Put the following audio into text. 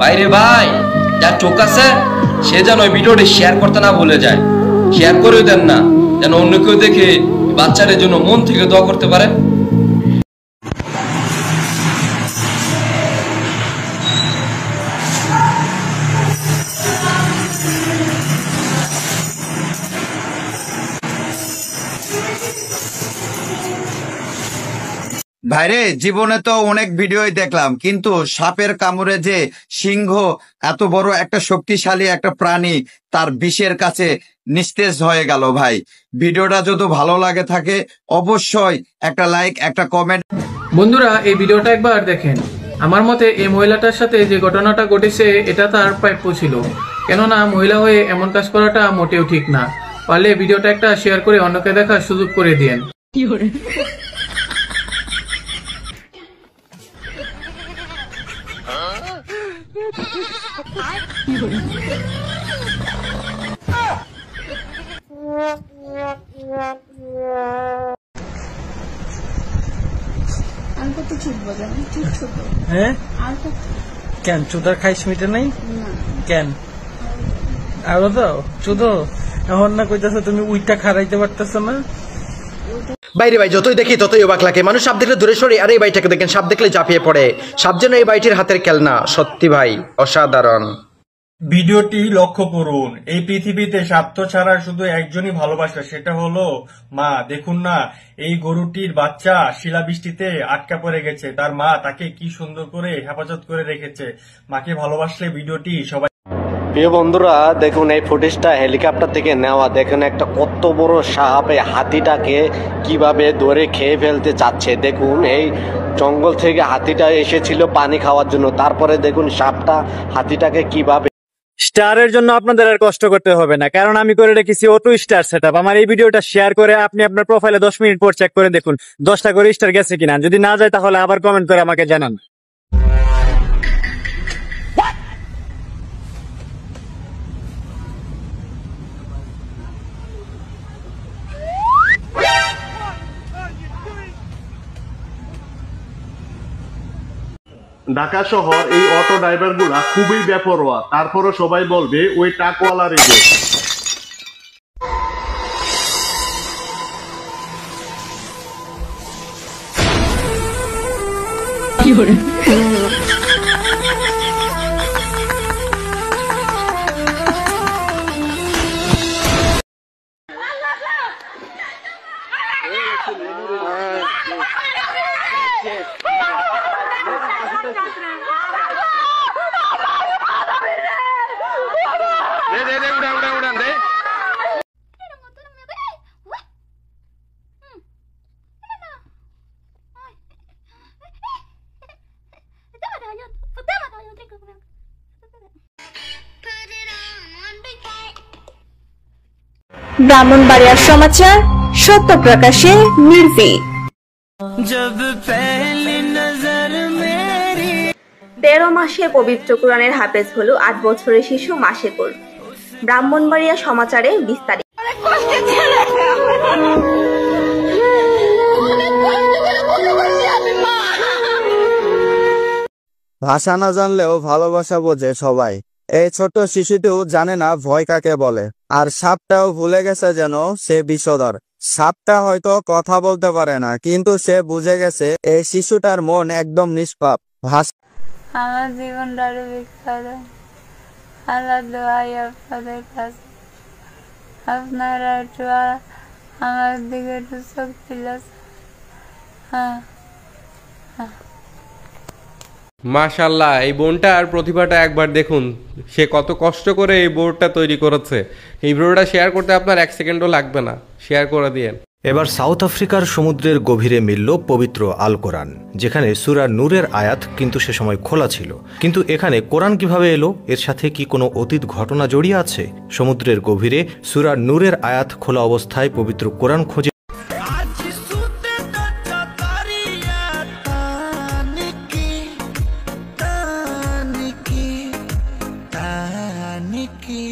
ভাইরে ভাই, যার চোখ আছে সে যেন ওই ভিডিওটি শেয়ার করতে না ভুলে যায়। শেয়ার করে দেন না, যেন অন্য কেউ দেখে বাচ্চাদের জন্য মন থেকে দোয়া করতে পারে। ভাইরে, জীবনে তো অনেক ভিডিওই দেখলাম, কিন্তু সাপের কামড়ে যে সিংহ এত বড় একটা শক্তিশালী একটা প্রাণী তার বিষের কাছে নিস্তেজ হয়ে গেল। ভাই, ভিডিওটা যদি ভালো লাগে থাকে অবশ্যই একটা লাইক, একটা কমেন্ট। বন্ধুরা, এই ভিডিওটা একবার দেখেন। আমার মতে এই মহিলাটার সাথে যে ঘটনাটা ঘটেছে এটা তার প্রাপ্য ছিল, কেননা মহিলা হয়ে এমন কাজ করাটা মোটেও ঠিক না। পারলে ভিডিওটা একটা শেয়ার করে অন্যকে দেখার সুযোগ করে দিয়েন। কেন চুদার খাইস মিটে নাই কেন? আরো দাও চুদো এখন না কইতাছো তুমি উইটা খারাইতে পারতেছ না। বাইরে ভাই যতই দেখি ততই অবাক লাগে। মানুষ সাপ দেখলে দূরে সরে, আর এই ভাইটাকে দেখেন সাপ দেখলে ঝাঁপিয়ে পড়ে। সাপ যেন এই ভাইটির হাতের খেলনা। সত্যি ভাই অসাধারণ। ভিডিওটি লক্ষ্য করুন। এই পৃথিবীতে সাপ তো ছাড়া শুধু একজনই ভালোবাসা, সেটা হলো মা। দেখুন না, এই গরুটির বাচ্চা শিলাবৃষ্টিতে আটকা পড়ে গেছে, তার মা তাকে কি সুন্দর করে হেফাজত করে রেখেছে। মাকে ভালোবাসলে ভিডিওটি সবাই। প্রিয় বন্ধুরা, দেখুন এই ফুটেজটা হেলিকপ্টার থেকে নেওয়া। দেখুন একটা কত বড় সাপ এই হাতিটাকে কিভাবে ধরে খেয়ে ফেলতে চাচ্ছে। দেখুন এই জঙ্গল থেকে হাতিটা এসেছিল পানি খাওয়ার জন্য, তারপরে দেখুন সাপটা হাতিটাকে কিভাবে। স্টারের জন্য আপনাদের আর কষ্ট করতে হবে না, কারণ আমি করে রেখেছি অটো স্টার সেটআপ। আমার এই ভিডিওটা শেয়ার করে আপনি আপনার প্রোফাইলে 10 মিনিট পর চেক করে দেখুন 10টা করে স্টার গেছে কিনা। যদি না যায় তাহলে আবার কমেন্ট করে আমাকে জানান। ঢাকা শহর এই অটো ড্রাইভার গুলা খুবই বেপরোয়া, তারপরও সবাই বলবে ওই টাকওয়ালা রেজে। ব্রাহ্মণবাড়িয়ার সমাচার সত্য প্রকাশে নির্ভীক। 13 মাসে পবিত্র কোরআনের হাফেজ হলো 8 বছরের শিশু মাসেকুর। ব্রাহ্মণবাড়িয়া সমাচারে বিস্তারিত। ভাষা না জানলেও ভালোবাসা বোঝে সবাই। এই ছোট শিশুটিও জানে না ভয় কাকে বলে, আর সাপটাও ভুলে গেছে যেন সে বিষধর। সাপটা হয়তো কথা বলতে পারে না, কিন্তু সে বুঝে গেছে এই শিশুটার মন একদম নিষ্পাপ। আমার জীবনটা বিখ্যাত, আল্লাহ দোয়াই আপনাদের কাছে। আপনারা একটু আমার দিকে একটু চোখ দিলে। মাশাআল্লাহ, এই বোনটার প্রতিভাটা একবার দেখুন। সে কত কষ্ট করে এই বোর্ডটা তৈরি করেছে। এই ভিডিওটা শেয়ার করতে আপনার 1 সেকেন্ডও লাগবে না, শেয়ার করে দিয়েন। এবার সাউথ আফ্রিকার সমুদ্রের গভীরে মিলল পবিত্র আল কোরআন, যেখানে সূরা নূরের আয়াত কিন্তু সে সময় খোলা ছিল। কিন্তু এখানে কোরআন কিভাবে এলো? এর সাথে কি কোনো অতীত ঘটনা জড়িয়ে আছে? সমুদ্রের গভীরে সূরা নূরের আয়াত খোলা অবস্থায় পবিত্র কোরআন খোঁজে जाने की